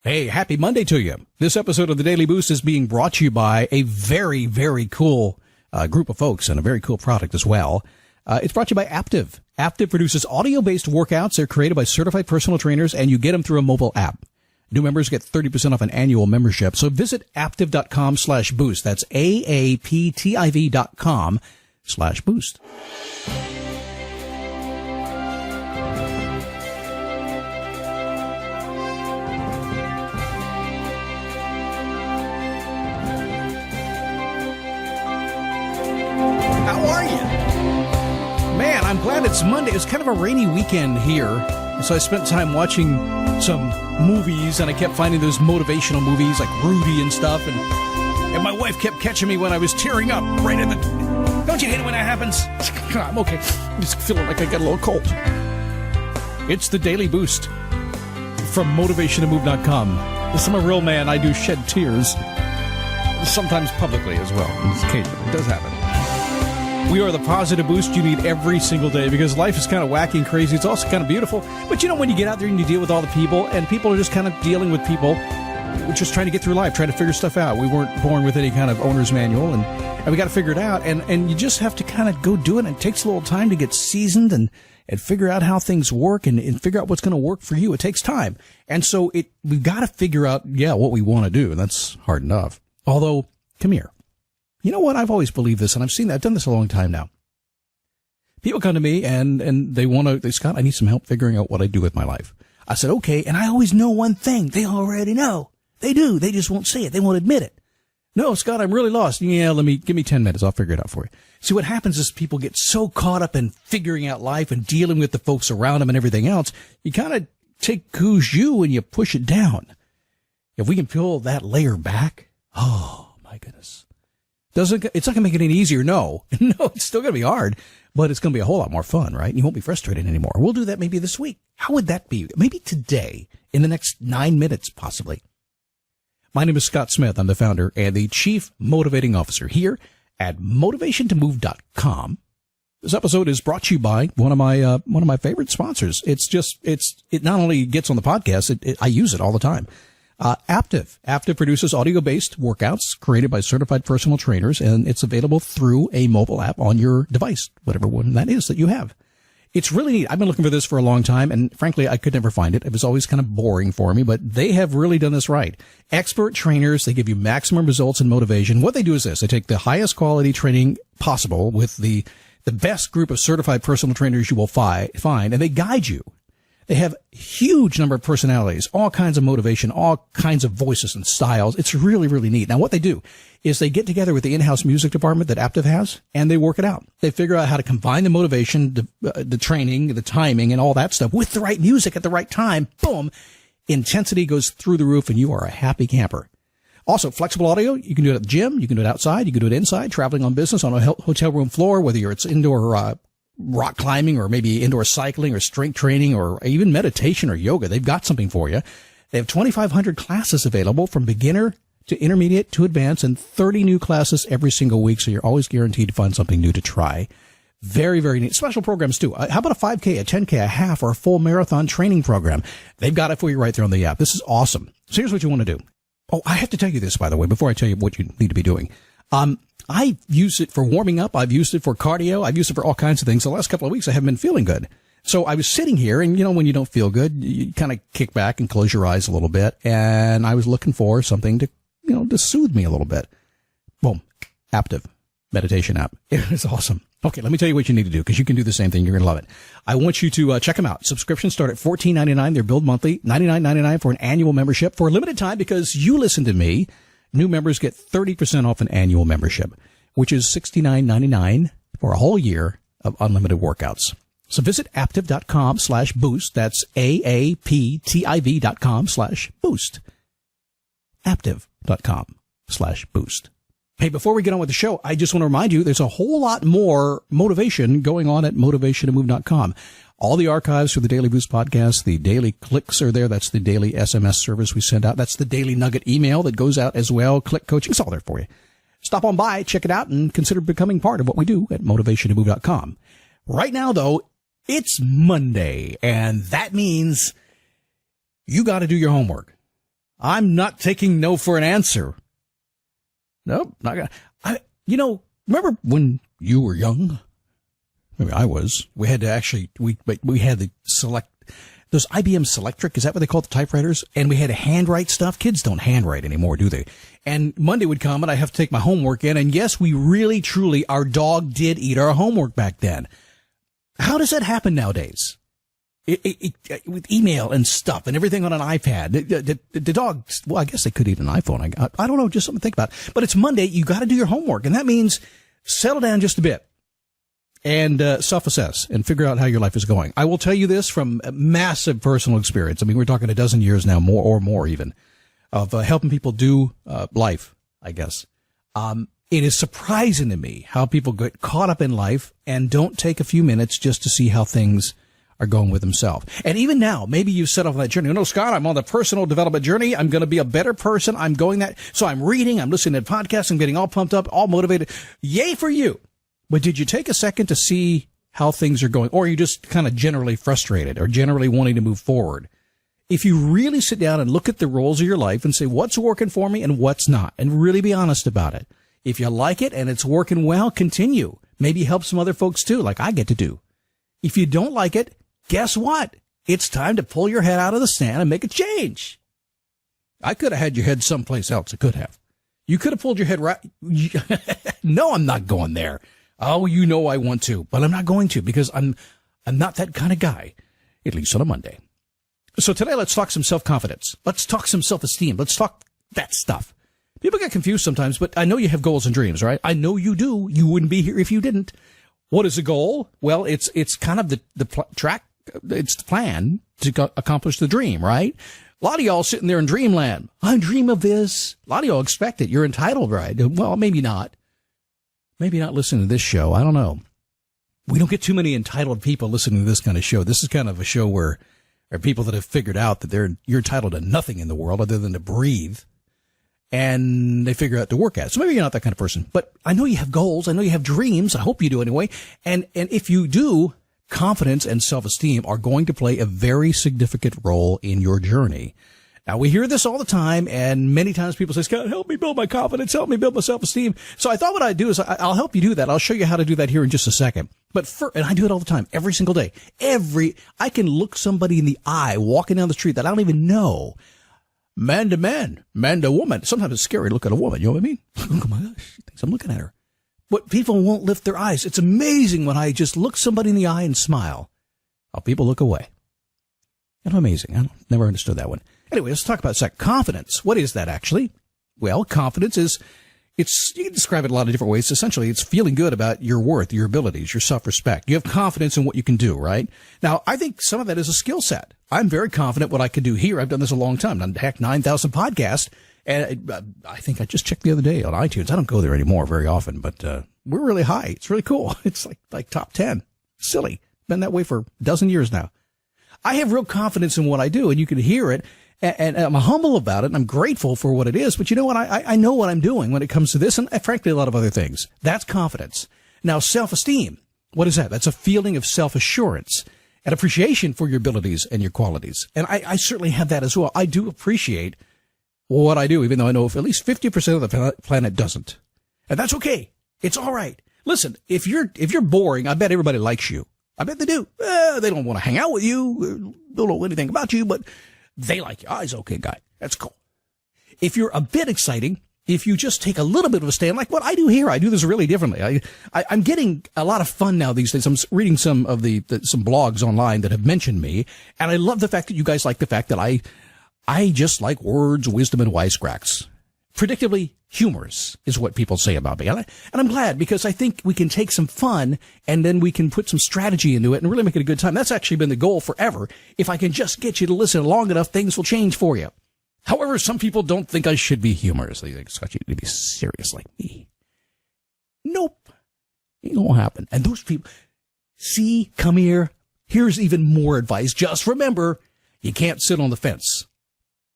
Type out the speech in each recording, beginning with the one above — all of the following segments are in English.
Hey, happy Monday to you. This episode of the Daily Boost is being brought to you by a very, very cool group of folks and a very cool product as well. It's brought to you by Aptiv. Aptiv produces audio-based workouts. They're created by certified personal trainers, and you get them through a mobile app. New members get 30% off an annual membership. So visit aptiv.com/boost. That's AAPTIV.com/boost. How are you? Man, I'm glad it's Monday. It's kind of a rainy weekend here. So I spent time watching some movies, and I kept finding those motivational movies like Rudy and stuff. And my wife kept catching me when I was tearing up right in the... Don't you hate it when that happens? I'm okay. I'm just feeling like I got a little cold. It's the Daily Boost from motivationtomove.com. As I'm a real man, I do shed tears. Sometimes publicly as well. Occasionally. It does happen. We are the positive boost you need every single day because life is kind of wacky and crazy. It's also kind of beautiful. But you know, when you get out there and you deal with all the people, and people are just kind of dealing with people, we're just trying to get through life, trying to figure stuff out. We weren't born with any kind of owner's manual, and we got to figure it out. And you just have to kind of go do it. And it takes a little time to get seasoned and figure out how things work and figure out what's going to work for you. It takes time. And so we've got to figure out, what we want to do. And that's hard enough. Although, come here. You know what? I've always believed this, and I've done this a long time now. People come to me and they Scott, I need some help figuring out what I do with my life. I said, okay. And I always know one thing. They already know. They do. They just won't say it. They won't admit it. No, Scott, I'm really lost. Yeah, give me 10 minutes. I'll figure it out for you. See, what happens is people get so caught up in figuring out life and dealing with the folks around them and everything else. You kind of take who's you and you push it down. If we can peel that layer back, oh my goodness. It's not going to make it any easier, no. No, it's still going to be hard, but it's going to be a whole lot more fun, right? You won't be frustrated anymore. We'll do that maybe this week. How would that be? Maybe today, in the next 9 minutes, possibly. My name is Scott Smith. I'm the founder and the Chief Motivating Officer here at motivationtomove.com. This episode is brought to you by one of my favorite sponsors. It not only gets on the podcast, I use it all the time. Aptiv. Aptiv produces audio-based workouts created by certified personal trainers, and it's available through a mobile app on your device, whatever one that is that you have. It's really neat. I've been looking for this for a long time, and frankly, I could never find it. It was always kind of boring for me, but they have really done this right. Expert trainers, they give you maximum results and motivation. What they do is this. They take the highest quality training possible with the best group of certified personal trainers you will find, and they guide you. They have a huge number of personalities, all kinds of motivation, all kinds of voices and styles. It's really, really neat. Now, what they do is they get together with the in-house music department that Aptiv has, and they work it out. They figure out how to combine the motivation, the training, the timing, and all that stuff with the right music at the right time. Boom. Intensity goes through the roof, and you are a happy camper. Also, flexible audio. You can do it at the gym. You can do it outside. You can do it inside, traveling on business, on a hotel room floor, whether it's indoor rock climbing or maybe indoor cycling or strength training or even meditation or yoga. They've got something for you. They have 2,500 classes available from beginner to intermediate to advanced and 30 new classes every single week. So you're always guaranteed to find something new to try. Very, very neat. Special programs too. How about a 5K, a 10K, a half, or a full marathon training program? They've got it for you right there on the app. This is awesome. So here's what you want to do. Oh, I have to tell you this, by the way, before I tell you what you need to be doing. I've used it for warming up. I've used it for cardio. I've used it for all kinds of things. The last couple of weeks, I haven't been feeling good. So I was sitting here, and, when you don't feel good, you kind of kick back and close your eyes a little bit. And I was looking for something to, to soothe me a little bit. Boom. Aptiv. Meditation app. It is awesome. Okay, let me tell you what you need to do, because you can do the same thing. You're going to love it. I want you to check them out. Subscriptions start at $14.99. They're billed monthly. $99.99 for an annual membership. For a limited time, because you listen to me, new members get 30% off an annual membership, which is $69.99 for a whole year of unlimited workouts. So visit aptiv.com/boost. That's AAPTIV.com/boost. Aptiv.com/boost. Hey, before we get on with the show, I just want to remind you there's a whole lot more motivation going on at motivationtomove.com. All the archives for the Daily Boost podcast, the daily clicks are there. That's the daily SMS service we send out. That's the daily nugget email that goes out as well. Click coaching. It's all there for you. Stop on by, check it out, and consider becoming part of what we do at motivationtomove.com. Right now, though, it's Monday, and that means you got to do your homework. I'm not taking no for an answer. Nope, not gonna. Remember when you were young? Maybe I was. We had to actually, we had to select those IBM Selectric. Is that what they call the typewriters? And we had to handwrite stuff. Kids don't handwrite anymore, do they? And Monday would come and I have to take my homework in. And yes, we really, truly, our dog did eat our homework back then. How does that happen nowadays? With email and stuff and everything on an iPad. The dog, well, I guess they could eat an iPhone. I don't know, just something to think about. But it's Monday. You got to do your homework. And that means settle down just a bit and self-assess and figure out how your life is going. I will tell you this from a massive personal experience. I mean, we're talking a dozen years now, more even, of helping people do life, I guess. It is surprising to me how people get caught up in life and don't take a few minutes just to see how things are going with themselves. And even now, maybe you've set off on that journey. No, Scott, I'm on the personal development journey. I'm going to be a better person. I'm going that. So I'm reading, I'm listening to podcasts, I'm getting all pumped up, all motivated. Yay for you. But did you take a second to see how things are going? Or are you just kind of generally frustrated or generally wanting to move forward? If you really sit down and look at the roles of your life and say, what's working for me and what's not, and really be honest about it. If you like it and it's working well, continue. Maybe help some other folks too, like I get to do. If you don't like it, guess what? It's time to pull your head out of the sand and make a change. I could have had your head someplace else. I could have. You could have pulled your head right. No, I'm not going there. Oh, you know I want to, but I'm not going to because I'm not that kind of guy, at least on a Monday. So today, let's talk some self-confidence. Let's talk some self-esteem. Let's talk that stuff. People get confused sometimes, but I know you have goals and dreams, right? I know you do. You wouldn't be here if you didn't. What is a goal? Well, it's kind of the track. It's the plan to accomplish the dream, right? A lot of y'all sitting there in dreamland. I dream of this. A lot of y'all expect it. You're entitled, right? Well, maybe not. Maybe not listening to this show. I don't know. We don't get too many entitled people listening to this kind of show. This is kind of a show where there are people that have figured out that you're entitled to nothing in the world other than to breathe. And they figure out to work at it. So maybe you're not that kind of person. But I know you have goals. I know you have dreams. I hope you do anyway. And if you do, confidence and self-esteem are going to play a very significant role in your journey. Now, we hear this all the time, and many times people say, Scott, help me build my confidence, help me build my self-esteem. So I thought what I'd do is I'll help you do that. I'll show you how to do that here in just a second. But and I do it all the time, every single day. I can look somebody in the eye walking down the street that I don't even know. Man to man, man to woman. Sometimes it's scary to look at a woman, you know what I mean? Oh my gosh, she thinks I'm looking at her. But people won't lift their eyes. It's amazing when I just look somebody in the eye and smile, how people look away. Kind of amazing. I never understood that one. Anyway, let's talk about confidence. What is that actually? Well, confidence is, you can describe it a lot of different ways. Essentially, it's feeling good about your worth, your abilities, your self-respect. You have confidence in what you can do, right? Now, I think some of that is a skill set. I'm very confident what I can do here. I've done this a long time. I've done 9,000 podcasts. And I think I just checked the other day on iTunes. I don't go there anymore very often, but we're really high. It's really cool. It's like top 10. Silly. Been that way for a dozen years now. I have real confidence in what I do, and you can hear it. And I'm humble about it, and I'm grateful for what it is. But you know what? I know what I'm doing when it comes to this, and frankly, a lot of other things. That's confidence. Now, self-esteem. What is that? That's a feeling of self-assurance and appreciation for your abilities and your qualities. And I certainly have that as well. I do appreciate what I do, even though I know if at least 50% of the planet doesn't. And that's okay. It's all right. Listen, if you're boring, I bet everybody likes you. I bet they do. They don't want to hang out with you. Don't know anything about you, but they like you. Oh, he's an okay guy. That's cool. If you're a bit exciting, if you just take a little bit of a stand, like what I do here, I do this really differently. I'm getting a lot of fun now these days. I'm reading some of some blogs online that have mentioned me, and I love the fact that you guys like the fact that I just like words, wisdom, and wisecracks. Predictably humorous is what people say about me. And I'm glad, because I think we can take some fun and then we can put some strategy into it and really make it a good time. That's actually been the goal forever. If I can just get you to listen long enough, things will change for you. However, some people don't think I should be humorous. They think, Scott, you need to be serious like me. Nope. Ain't gonna happen. And those people, see, come here. Here's even more advice. Just remember, you can't sit on the fence.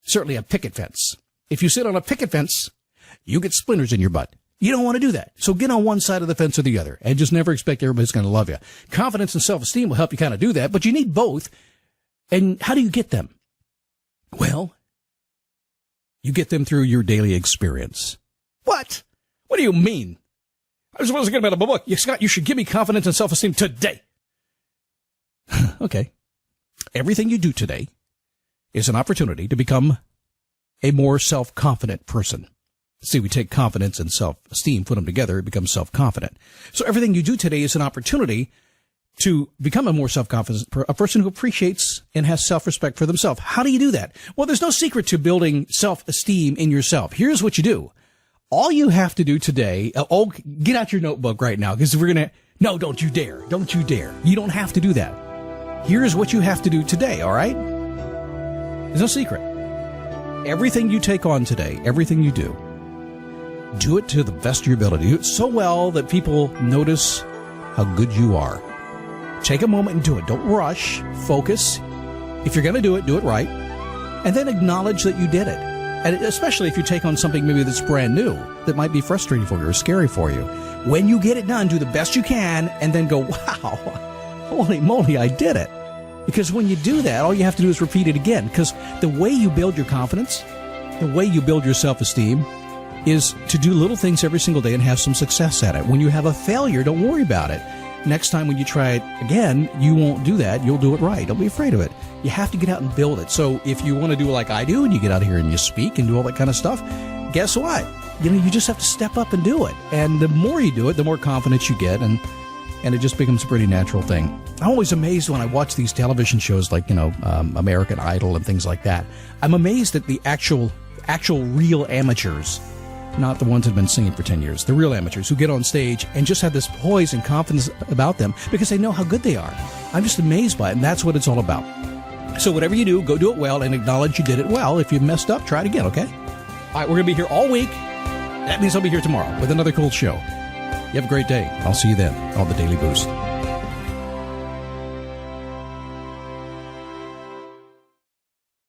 Certainly a picket fence. If you sit on a picket fence, you get splinters in your butt. You don't want to do that. So get on one side of the fence or the other, and just never expect everybody's going to love you. Confidence and self-esteem will help you kind of do that, but you need both. And how do you get them? Well, You get them through your daily experience. What? What do you mean? I was supposed to get about a book. Scott, you should give me confidence and self-esteem today. Okay. Everything you do today is an opportunity to become a more self-confident person. See, we take confidence and self-esteem, put them together, it becomes self-confident. So everything you do today is an opportunity to become a more self-confident, a person who appreciates and has self-respect for themselves. How do you do that? Well, there's no secret to building self-esteem in yourself. Here's what you do. All you have to do today, get out your notebook right now, because no, don't you dare. Don't you dare. You don't have to do that. Here's what you have to do today, all right? There's no secret. Everything you take on today, everything you do it to the best of your ability. Do it so well that people notice how good you are. Take a moment and do it. Don't rush. Focus. If you're going to do it right. And then acknowledge that you did it. And especially if you take on something maybe that's brand new, that might be frustrating for you or scary for you. When you get it done, do the best you can, and then go, wow, holy moly, I did it. Because when you do that, all you have to do is repeat it again. Because the way you build your confidence, the way you build your self-esteem, is to do little things every single day and have some success at it. When you have a failure, don't worry about it. Next time when you try it again, you won't do that. You'll do it right. Don't be afraid of it. You have to get out and build it. So if you want to do like I do, and you get out here and you speak and do all that kind of stuff, guess what? You just have to step up and do it. And the more you do it, the more confidence you get, and it just becomes a pretty natural thing. I'm always amazed when I watch these television shows like, American Idol and things like that. I'm amazed at the actual real amateurs, not the ones that have been singing for 10 years. The real amateurs who get on stage and just have this poise and confidence about them because they know how good they are. I'm just amazed by it, and that's what it's all about. So whatever you do, go do it well and acknowledge you did it well. If you messed up, try it again, okay? All right, we're going to be here all week. That means I'll be here tomorrow with another cool show. You have a great day. I'll see you then on the Daily Boost.